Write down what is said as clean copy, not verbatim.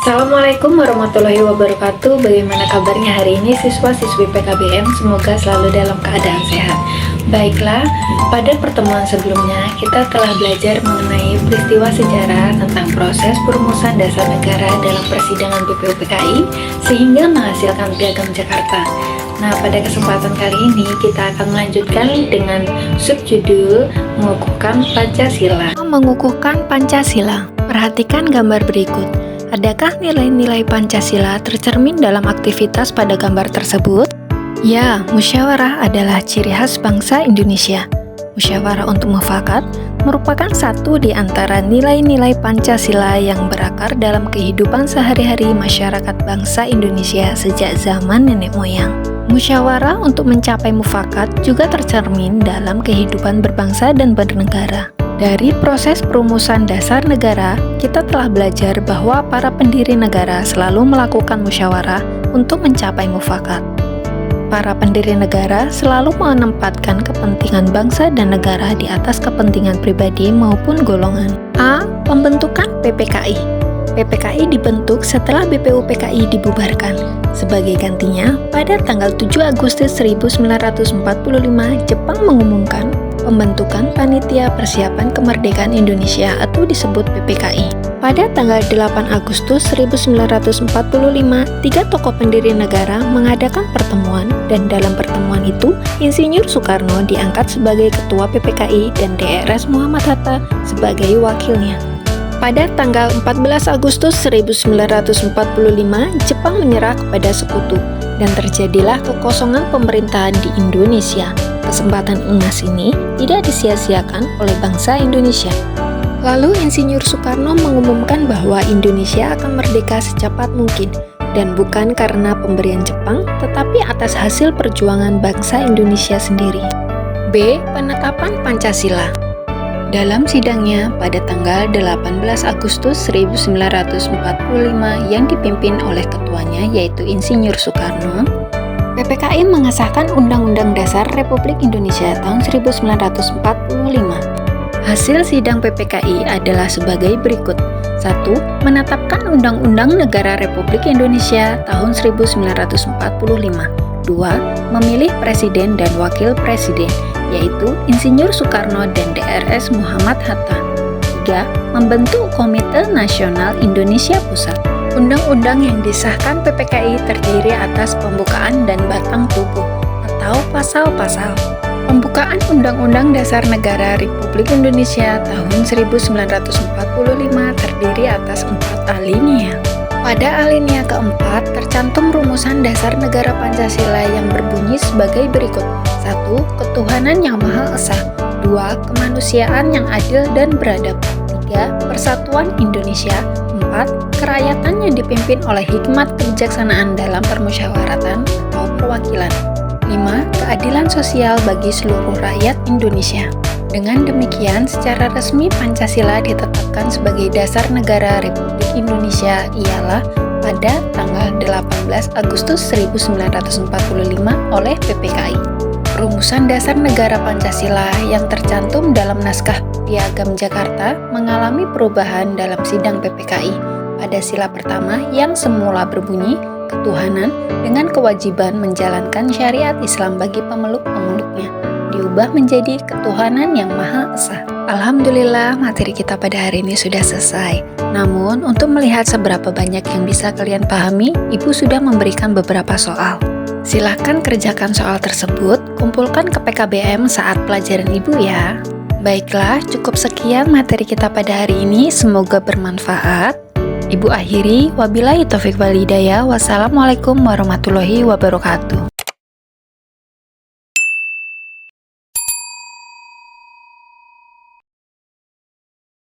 Assalamualaikum warahmatullahi wabarakatuh. Bagaimana kabarnya hari ini siswa-siswi PKBM? Semoga selalu dalam keadaan sehat. Baiklah, pada pertemuan sebelumnya kita telah belajar mengenai peristiwa sejarah tentang proses perumusan dasar negara dalam persidangan BPUPKI sehingga menghasilkan Piagam Jakarta. Nah, pada kesempatan kali ini kita akan melanjutkan dengan subjudul Mengukuhkan Pancasila. Mengukuhkan Pancasila. Perhatikan gambar berikut. Adakah nilai-nilai Pancasila tercermin dalam aktivitas pada gambar tersebut? Ya, musyawarah adalah ciri khas bangsa Indonesia. Musyawarah untuk mufakat merupakan satu di antara nilai-nilai Pancasila yang berakar dalam kehidupan sehari-hari masyarakat bangsa Indonesia sejak zaman nenek moyang. Musyawarah untuk mencapai mufakat juga tercermin dalam kehidupan berbangsa dan bernegara. Dari proses perumusan dasar negara, kita telah belajar bahwa para pendiri negara selalu melakukan musyawarah untuk mencapai mufakat. Para pendiri negara selalu menempatkan kepentingan bangsa dan negara di atas kepentingan pribadi maupun golongan. A. Pembentukan PPKI. PPKI dibentuk setelah BPUPKI dibubarkan. Sebagai gantinya, pada tanggal 7 Agustus 1945, Jepang mengumumkan pembentukan Panitia Persiapan Kemerdekaan Indonesia atau disebut PPKI. Pada tanggal 8 Agustus 1945, tiga tokoh pendiri negara mengadakan pertemuan dan dalam pertemuan itu, Insinyur Soekarno diangkat sebagai Ketua PPKI dan DRS Muhammad Hatta sebagai wakilnya. Pada tanggal 14 Agustus 1945, Jepang menyerah kepada sekutu dan terjadilah kekosongan pemerintahan di Indonesia. Kesempatan emas ini tidak disia-siakan oleh bangsa Indonesia. Lalu Insinyur Soekarno mengumumkan bahwa Indonesia akan merdeka secepat mungkin dan bukan karena pemberian Jepang, tetapi atas hasil perjuangan bangsa Indonesia sendiri. B. Penetapan Pancasila. Dalam sidangnya pada tanggal 18 Agustus 1945 yang dipimpin oleh ketuanya yaitu Insinyur Soekarno, PPKI mengesahkan Undang-Undang Dasar Republik Indonesia tahun 1945. Hasil sidang PPKI adalah sebagai berikut. 1. Menetapkan Undang-Undang Negara Republik Indonesia tahun 1945. 2. Memilih Presiden dan Wakil Presiden, yaitu Insinyur Soekarno dan DRS Muhammad Hatta. 3. Membentuk Komite Nasional Indonesia Pusat. Undang-undang yang disahkan PPKI terdiri atas pembukaan dan batang tubuh atau pasal-pasal. Pembukaan Undang-Undang Dasar Negara Republik Indonesia tahun 1945 terdiri atas 4 alinea. Pada alinea keempat tercantum rumusan dasar negara Pancasila yang berbunyi sebagai berikut. 1. Ketuhanan yang Maha Esa. 2. Kemanusiaan yang adil dan beradab. 3. Persatuan Indonesia. 4. Kerakyatan yang dipimpin oleh hikmat kebijaksanaan dalam permusyawaratan atau perwakilan. 5. Keadilan sosial bagi seluruh rakyat Indonesia. Dengan demikian, secara resmi Pancasila ditetapkan sebagai dasar negara Republik Indonesia ialah pada tanggal 18 Agustus 1945 oleh PPKI. Rumusan dasar negara Pancasila yang tercantum dalam naskah Piagam Jakarta mengalami perubahan dalam sidang PPKI pada sila pertama yang semula berbunyi ketuhanan dengan kewajiban menjalankan syariat Islam bagi pemeluk-pemeluknya diubah menjadi ketuhanan yang Maha Esa. Alhamdulillah, materi kita pada hari ini sudah selesai. Namun, untuk melihat seberapa banyak yang bisa kalian pahami, Ibu sudah memberikan beberapa soal. Silahkan kerjakan soal tersebut, kumpulkan ke PKBM saat pelajaran Ibu ya. Baiklah, cukup sekian materi kita pada hari ini, semoga bermanfaat. Ibu akhiri, wabillahi taufiq wal hidayah, wassalamualaikum warahmatullahi wabarakatuh.